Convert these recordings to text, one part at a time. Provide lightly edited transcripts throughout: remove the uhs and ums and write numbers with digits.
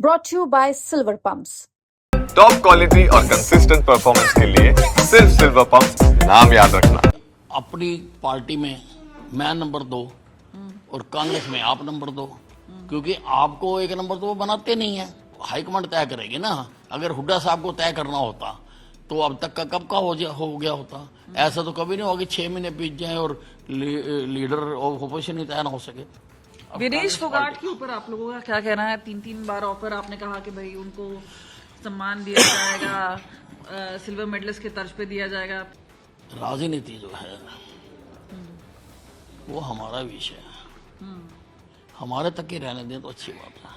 brought to you by Silver Pumps. Top quality और consistent performance के लिए सिर्फ सिल्वर पंप नाम याद रखना। अपनी पार्टी में मैं नंबर 2 और कांग्रेस में आप नंबर 2, क्योंकि आपको एक नंबर 2 बनाते नहीं है, हाईकमांड तय करेगी ना। अगर हुड्डा साहब को तय करना होता तो अब तक का कब का हो गया होता। ऐसा तो कभी नहीं होगा कि 6 महीने बीत जाए और लीडर ऑफ ओपोजिशन ही तय ना हो सके। विनेश फोगाट के ऊपर आप लोगों का क्या कहना है? 3 बार ऑफर आपने कहा कि भाई उनको सम्मान दिया जाएगा, सिल्वर मेडलिस्ट के तर्ज पे दिया जाएगा। राजनीति जो है वो हमारा विषय है, हमारे तक ही रहने दें तो अच्छी बात है।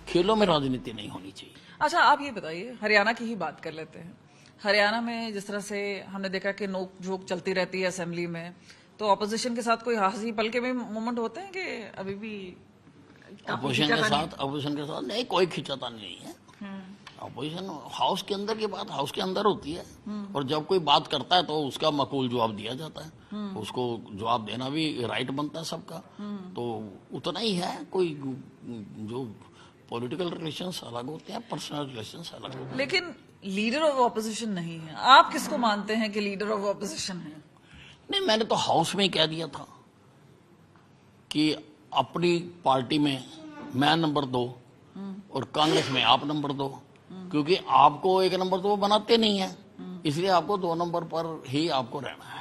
खेलों में राजनीति नहीं होनी चाहिए। अच्छा, आप ये बताइए, हरियाणा की ही बात कर लेते हैं। हरियाणा में जिस तरह से हमने देखा कि नोक झोंक चलती रहती है असेंबली में, तो ऑपोजिशन के साथ कोई हंसी पलके में मोमेंट होते हैं कि अभी भी अपोजिशन के साथ नहीं, कोई खिंचाता नहीं है। अपोजिशन हाउस के अंदर की बात हाउस के अंदर होती है, और जब कोई बात करता है तो उसका मकबूल जवाब दिया जाता है। उसको जवाब देना भी राइट बनता है सबका, तो उतना ही है। कोई जो पॉलिटिकल रिलेशंस अलग होते हैं, पर्सनल रिलेशंस अलग होते हैं। लेकिन लीडर ऑफ ऑपोजिशन नहीं है। आप किसको मानते हैं कि लीडर ऑफ ऑपोजिशन है? नहीं, मैंने तो हाउस में ही कह दिया था कि अपनी पार्टी में मैं नंबर 2 और कांग्रेस में आप नंबर 2, क्योंकि आपको एक नंबर 2 बनाते नहीं है, इसलिए आपको 2 नंबर पर ही आपको रहना है।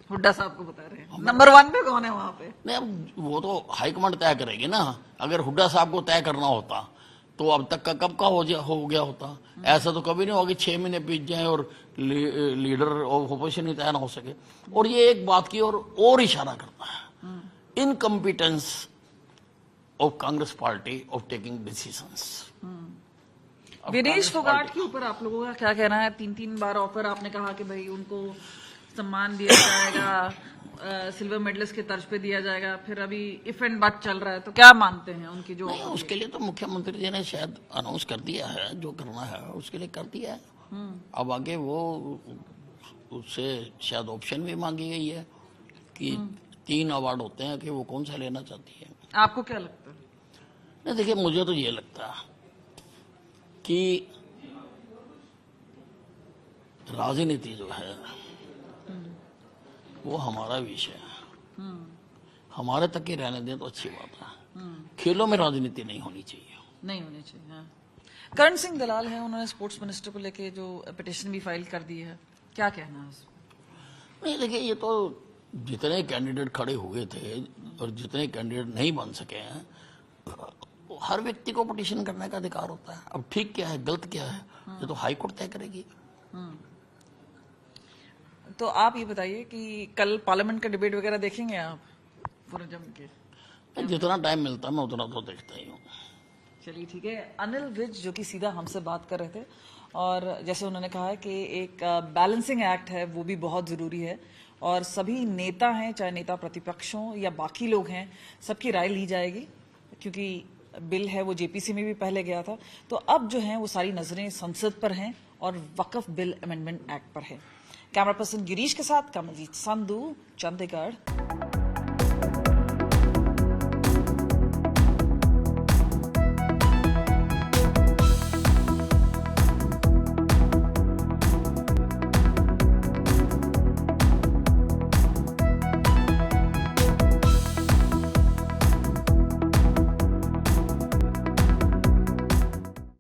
हुड्डा साहब को बता रहे हैं नंबर 1 पे कौन है वहां पे? नहीं, अब वो तो हाईकमांड तय करेगी ना। अगर हुड्डा साहब को तय करना होता तो अब तक का कब का हो गया होता। ऐसा तो कभी नहीं होगा कि 6 महीने बीत जाए और लीडर ऑफ ओपोजिशन ही तय ना हो सके। और ये एक बात की और इशारा करता है, incompetence of Congress party of taking decisions. Vinesh Phogat के ऊपर आप लोगों का क्या कहना है? 3 बार ऑफर आपने कहा कि भाई उनको सम्मान दिया जाएगा, सिल्वर मेडलिस्ट के तर्ज पे दिया जाएगा, फिर अभी इफ एंड बट चल रहा है, तो क्या मानते हैं उनकी जो? नहीं, उसके लिए तो मुख्यमंत्री जी ने शायद अनाउंस कर दिया है, जो करना है उसके लिए कर दिया है। अब आगे वो उससे शायद ऑप्शन भी मांगी गई है कि 3 अवार्ड होते हैं कि वो कौन सा लेना चाहती है। आपको क्या लगता है? नहीं, देखिए, मुझे तो ये लगता है कि राजनीति जो है वो हमारा विषय है, हमारे तक ही रहने दें तो अच्छी बात है। खेलों में राजनीति नहीं होनी चाहिए। नहीं होनी चाहिए। हाँ। करण सिंह दलाल है, उन्होंने स्पोर्ट्स मिनिस्टर को लेके जो पिटिशन भी फाइल कर दी है, क्या कहना है उसमें? नहीं, देखिए, ये तो जितने कैंडिडेट खड़े हुए थे और जितने कैंडिडेट नहीं बन सके हैं, हर व्यक्ति को पिटिशन करने का अधिकार होता है। अब ठीक क्या है, गलत क्या है, ये तो हाई कोर्ट तय करेगी। तो आप ये बताइए कि कल पार्लियामेंट का डिबेट वगैरह देखेंगे आप पूरा जम के? जितना टाइम मिलता है मैं उतना तो देखता ही हूँ। चलिए, ठीक है। अनिल विज जो कि सीधा हमसे बात कर रहे थे, और जैसे उन्होंने कहा है कि एक बैलेंसिंग एक्ट है, वो भी बहुत ज़रूरी है, और सभी नेता हैं, चाहे नेता प्रतिपक्ष हों या बाकी लोग हैं, सबकी राय ली जाएगी, क्योंकि बिल है वो जेपीसी में भी पहले गया था। तो अब जो है वो सारी नज़रें संसद पर हैं और वक्फ बिल अमेंडमेंट एक्ट पर है। कैमरा पर्सन गिरीश के साथ कमलजीत संधू, चंडीगढ़।